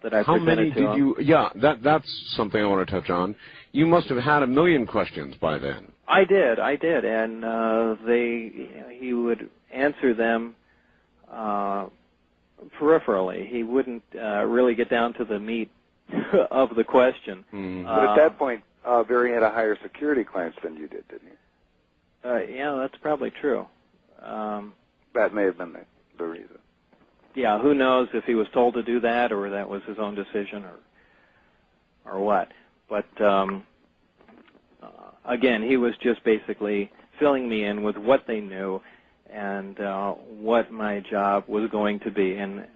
that I presented to him. How many did you? Yeah, that's something I want to touch on. You must have had 1 million questions by then. I did, and he would answer them peripherally. He wouldn't really get down to the meat of the question. Mm. But at that point, Barry had a higher security clearance than you did, didn't he? Yeah, that's probably true. That may have been the reason. Yeah, who knows if he was told to do that or that was his own decision or what. But again, he was just basically filling me in with what they knew and what my job was going to be. And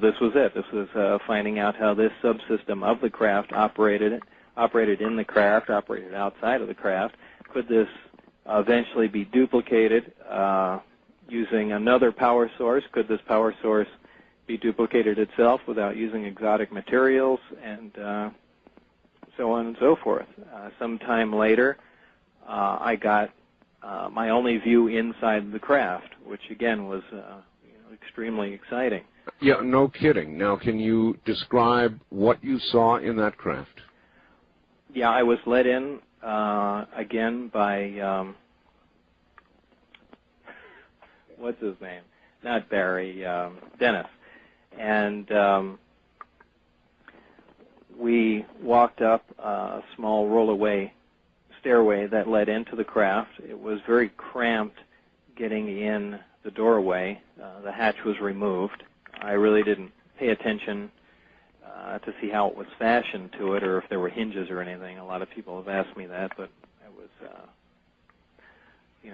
this was it. This was finding out how this subsystem of the craft operated in the craft, operated outside of the craft. Could this eventually be duplicated using another power source? Could this power source be duplicated itself without using exotic materials, and so on and so forth? Sometime later, I got my only view inside the craft, which again was extremely exciting. Yeah, no kidding. Now, can you describe what you saw in that craft? Yeah, I was let in again by what's his name? Not Barry, Dennis. And we walked up a small roll-away stairway that led into the craft. It was very cramped getting in the doorway. The hatch was removed. I really didn't pay attention to see how it was fashioned to it or if there were hinges or anything. A lot of people have asked me that, but it was,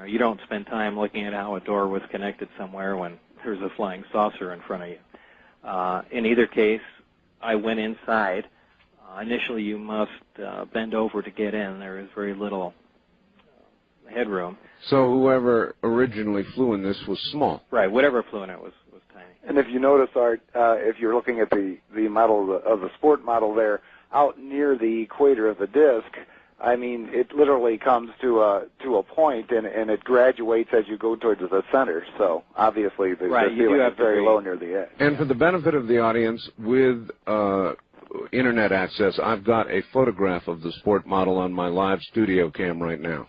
you don't spend time looking at how a door was connected somewhere when there's a flying saucer in front of you. In either case, I went inside. Initially, you must bend over to get in. There is very little headroom. So whoever originally flew in this was small. Right. Whatever flew in it was tiny. And if you notice, Art, if you're looking at the model of the sport model there, out near the equator of the disk, I mean, it literally comes to a point, and it graduates as you go towards the center. So obviously, the ceiling is very low near the edge. And for the benefit of the audience, with internet access, I've got a photograph of the sport model on my live studio cam right now.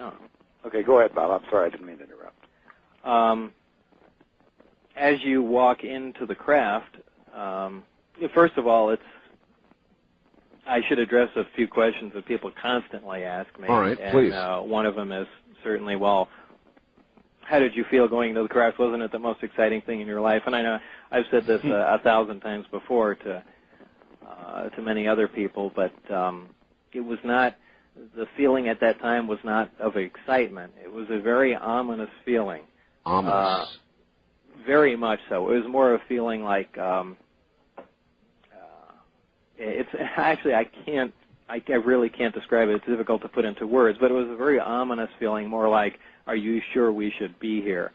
Oh. Okay, go ahead, Bob. I'm sorry, I didn't mean to interrupt. as you walk into the craft, first of all, I should address a few questions that people constantly ask me. All right, and, please. One of them is certainly, well, how did you feel going into the craft? Wasn't it the most exciting thing in your life? And I know I've said this 1,000 times before to many other people, but it was not, the feeling at that time was not of excitement. It was a very ominous feeling. Ominous. Very much so. It was more of a feeling like, it's actually, I really can't describe it. It's difficult to put into words, but it was a very ominous feeling, more like, are you sure we should be here?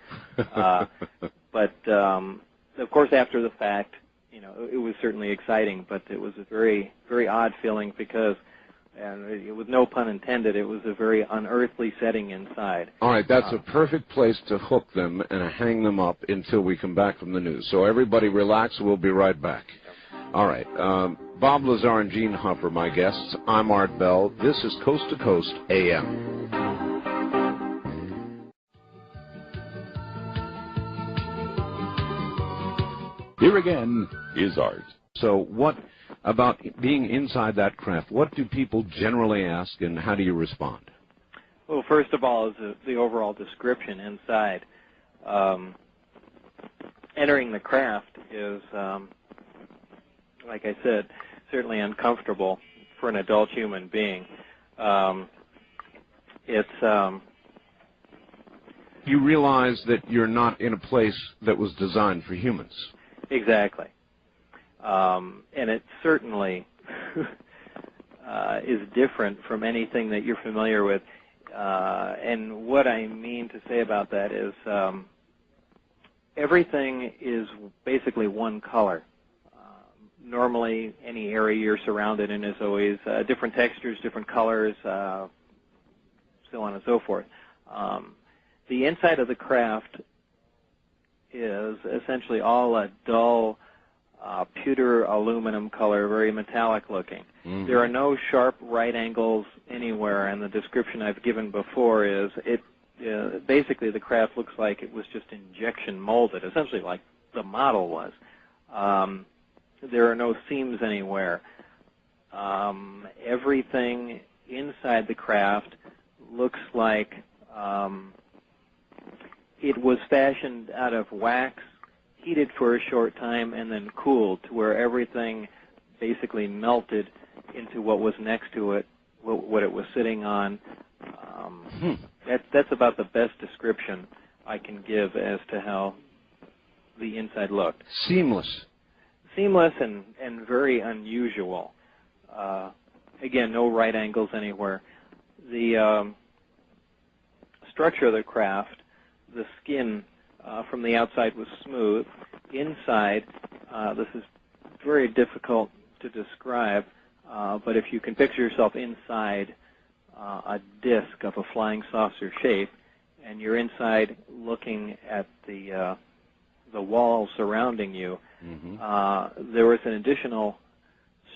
But, of course, after the fact, you know, it was certainly exciting, but it was a very, very odd feeling because, and with no pun intended, it was a very unearthly setting inside. All right, that's a perfect place to hook them and hang them up until we come back from the news. So everybody relax, we'll be right back. All right, Bob Lazar and Gene Huff are my guests. I'm Art Bell. This is Coast to Coast AM. Here again is Art. So what about being inside that craft? What do people generally ask, and how do you respond? Well, first of all is the overall description inside. Entering the craft is, like I said, certainly uncomfortable for an adult human being. You realize that you're not in a place that was designed for humans. Exactly. And it certainly is different from anything that you're familiar with. And what I mean to say about that is everything is basically one color. Normally, any area you're surrounded in is always different textures, different colors, so on and so forth. The inside of the craft is essentially all a dull pewter aluminum color, very metallic looking. Mm-hmm. There are no sharp right angles anywhere, and the description I've given before is basically the craft looks like it was just injection molded, essentially like the model was. There are no seams anywhere. Everything inside the craft looks like it was fashioned out of wax, heated for a short time, and then cooled to where everything basically melted into what was next to it, what it was sitting on. That's about the best description I can give as to how the inside looked. Seamless. Seamless and very unusual. Again, no right angles anywhere. The structure of the craft, the skin from the outside was smooth. Inside, this is very difficult to describe, but if you can picture yourself inside a disc of a flying saucer shape, and you're inside looking at the walls surrounding you, mm-hmm. There was an additional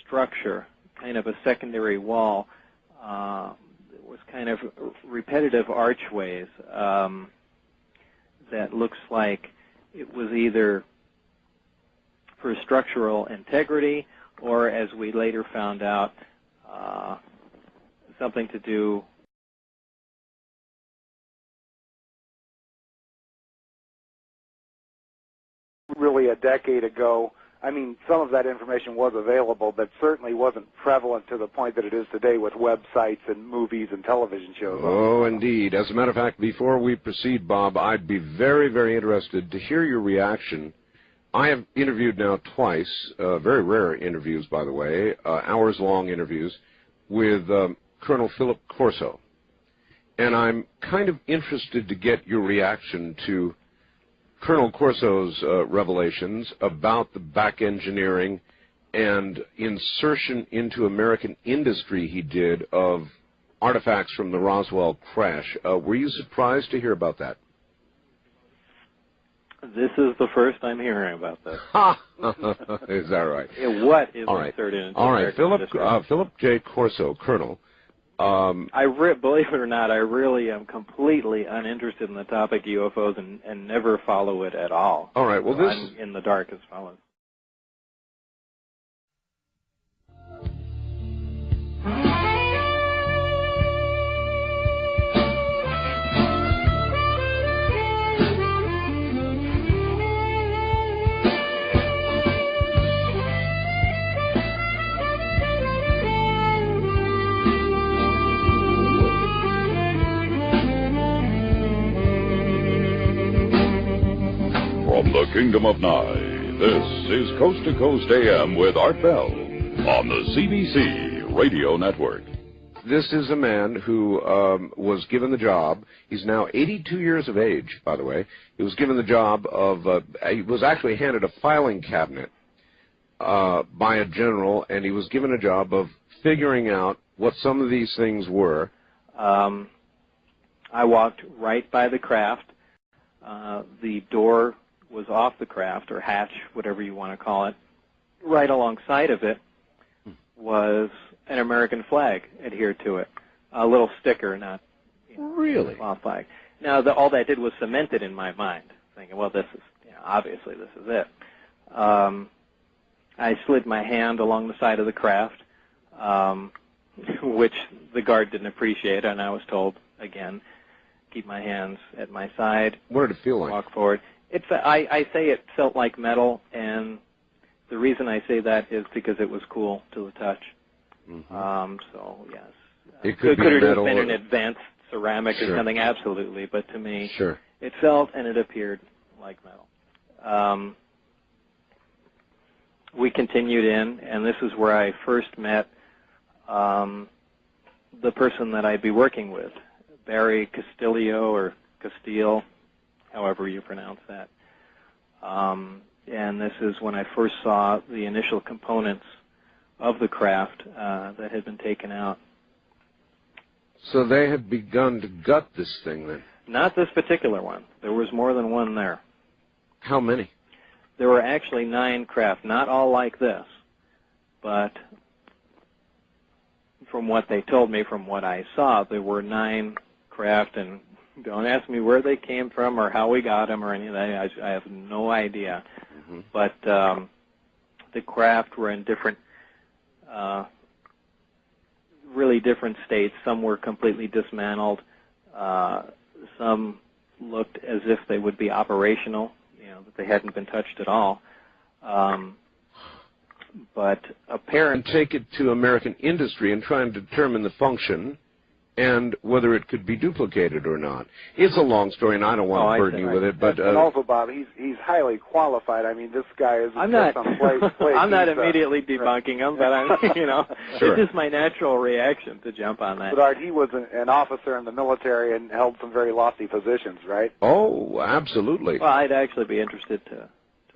structure, kind of a secondary wall. It was kind of repetitive archways that looks like it was either for structural integrity or, as we later found out, something to do really a decade ago. I mean, some of that information was available, but certainly wasn't prevalent to the point that it is today with websites and movies and television shows. Oh, indeed. As a matter of fact, before we proceed, Bob, I'd be very, very interested to hear your reaction. I have interviewed now twice, very rare interviews, by the way, hours-long interviews, with Colonel Philip Corso. And I'm kind of interested to get your reaction to Colonel Corso's revelations about the back engineering and insertion into American industry he did of artifacts from the Roswell crash. Were you surprised to hear about that? This is the first I'm hearing about this. Is that right? What is all right. inserted into all right, American industry? Philip J. Corso, Colonel, Believe it or not, I really am completely uninterested in the topic of UFOs and never follow it at all. All right. Well, so I'm in the dark as follows. From the Kingdom of Nye, this is Coast to Coast AM with Art Bell on the CBC Radio Network. This is a man who was given the job. He's now 82 years of age, by the way. He was given the job of, he was actually handed a filing cabinet by a general, and he was given a job of figuring out what some of these things were. I walked right by the craft. The door was off the craft, or hatch, whatever you want to call it. Right alongside of it was an American flag adhered to it, a little sticker, not really a flag. Now, all that did was cement it in my mind, thinking, well, this is, obviously this is it. I slid my hand along the side of the craft, which the guard didn't appreciate, and I was told, again, keep my hands at my side. What did it feel like? Walk forward. I say it felt like metal, and the reason I say that is because it was cool to the touch. Mm-hmm. So, yes. It could it metal have been an advanced ceramic sure. or something? Absolutely. But to me, sure. It felt and it appeared like metal. We continued in, and this is where I first met the person that I'd be working with, Barry Castillo or Castile, however you pronounce that. And this is when I first saw the initial components of the craft that had been taken out. So they had begun to gut this thing then? Not this particular one. There was more than one there. How many? There were actually 9 craft, not all like this, but from what they told me, from what I saw, there were 9 craft, and don't ask me where they came from or how we got them or any of that. I have no idea. Mm-hmm. But the craft were in different, really different states. Some were completely dismantled. Some looked as if they would be operational, that they hadn't been touched at all. But apparently, take it to American industry and try and determine the function and whether it could be duplicated or not. It's a long story, and I don't want to burden you with it. But and also, Bob, he's highly qualified. I mean, this guy is I'm not. I'm not immediately right. debunking him, but I'm, sure. It's just my natural reaction to jump on that. But Art, he was an officer in the military and held some very lofty positions, right? Oh, absolutely. Well, I'd actually be interested to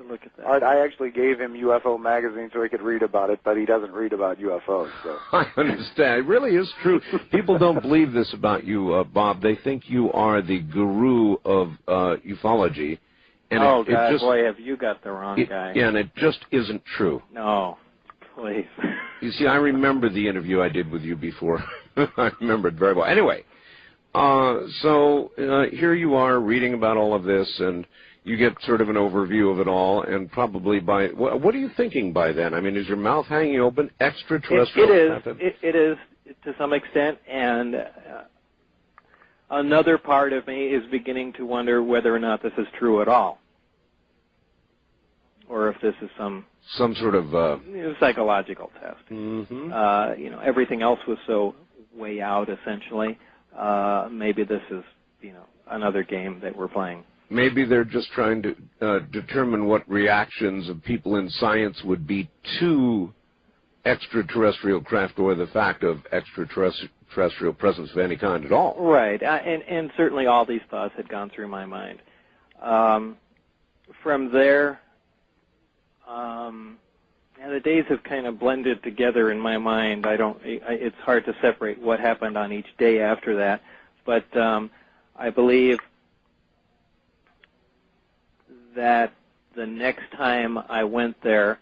look at that. Art, I actually gave him UFO magazine so he could read about it, but he doesn't read about UFOs. So. I understand. It really is true. People don't believe this about you, Bob. They think you are the guru of ufology. And boy, have you got the wrong guy. Yeah, and it just isn't true. No, please. You see, I remember the interview I did with you before. I remember it very well. Anyway, so here you are reading about all of this, and you get sort of an overview of it all, and probably by, what are you thinking by then? I mean, is your mouth hanging open, extraterrestrial? It is to some extent, and another part of me is beginning to wonder whether or not this is true at all, or if this is some sort of psychological test. Mm-hmm. Everything else was so way out, essentially. Maybe this is, another game that we're playing. Maybe they're just trying to determine what reactions of people in science would be to extraterrestrial craft or the fact of extraterrestrial presence of any kind at all. Right, and certainly all these thoughts had gone through my mind. From there, the days have kind of blended together in my mind. It's hard to separate what happened on each day after that, but I believe that the next time I went there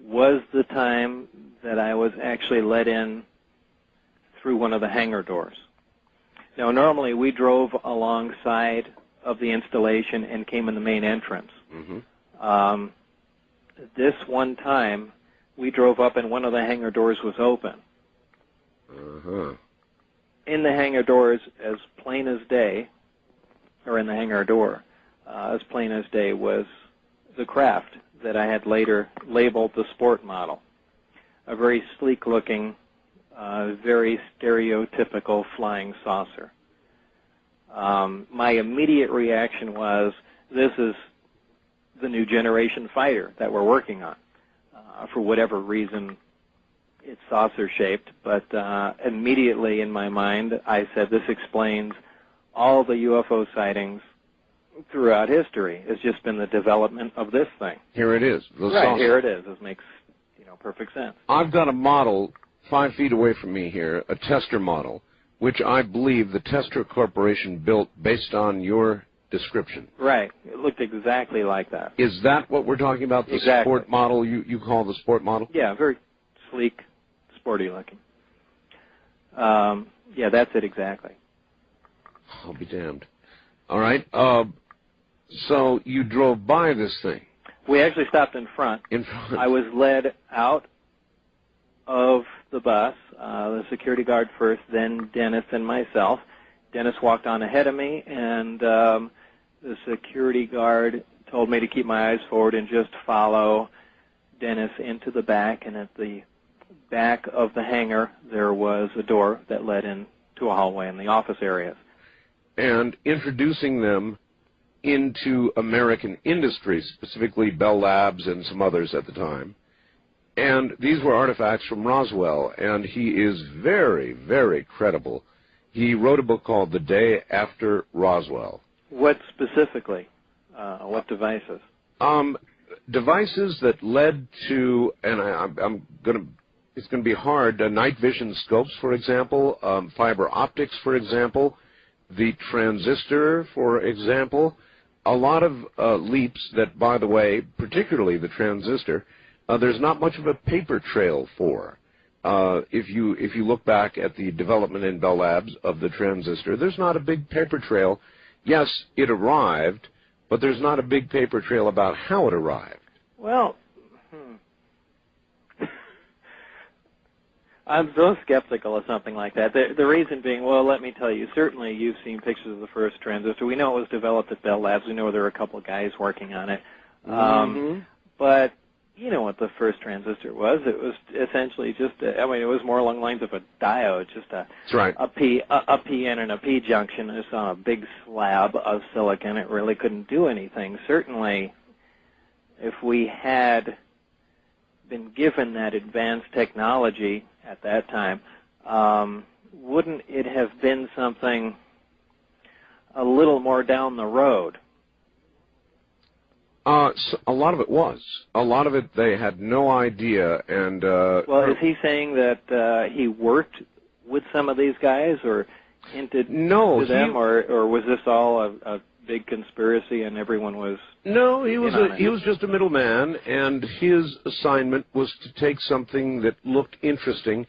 was the time that I was actually let in through one of the hangar doors. Now, normally we drove alongside of the installation and came in the main entrance. Mm-hmm. This one time, we drove up and one of the hangar doors was open. Uh-huh. In the hangar doors, as plain as day, or in the hangar door, as plain as day, was the craft that I had later labeled the sport model. A very sleek-looking, very stereotypical flying saucer. My immediate reaction was, this is the new generation fighter that we're working on. For whatever reason, it's saucer-shaped, but immediately in my mind, I said, this explains all the UFO sightings throughout history. It's just been the development of this thing. Here it is. Right, here it is. This makes perfect sense. I've got a model 5 feet away from me here, a tester model, which I believe the Tester Corporation built based on your description. Right. It looked exactly like that. Is that what we're talking about, the exactly. sport model you call the sport model? Yeah, very sleek, sporty looking. Yeah, that's it exactly. I'll be damned. All right. So you drove by this thing. We actually stopped in front. In front. I was led out of the bus, the security guard first, then Dennis and myself. Dennis walked on ahead of me, and the security guard told me to keep my eyes forward and just follow Dennis into the back. And at the back of the hangar, there was a door that led into a hallway in the office areas. And introducing them into American industry, specifically Bell Labs and some others at the time. And these were artifacts from Roswell, and he is very, very credible. He wrote a book called The Day After Roswell. What specifically? What devices? Devices that led to, and it's going to be hard, night vision scopes, for example, fiber optics, for example, the transistor, for example, a lot of leaps that, by the way, particularly the transistor, there's not much of a paper trail for. If you look back at the development in Bell Labs of the transistor, there's not a big paper trail. Yes, it arrived, but there's not a big paper trail about how it arrived. Well, I'm so skeptical of something like that. The reason being, well, let me tell you, certainly you've seen pictures of the first transistor. We know it was developed at Bell Labs. We know there were a couple of guys working on it. But you know what the first transistor was. It was essentially just, it was more along the lines of a diode, just a P-N and a P-junction just on a big slab of silicon. It really couldn't do anything. Certainly, if we had been given that advanced technology at that time, wouldn't it have been something a little more down the road? So a lot of it was. A lot of it they had no idea. And well, is he saying that he worked with some of these guys, or hinted to them, or was this all a big conspiracy and everyone was? No, he was just a middleman, and his assignment was to take something that looked interesting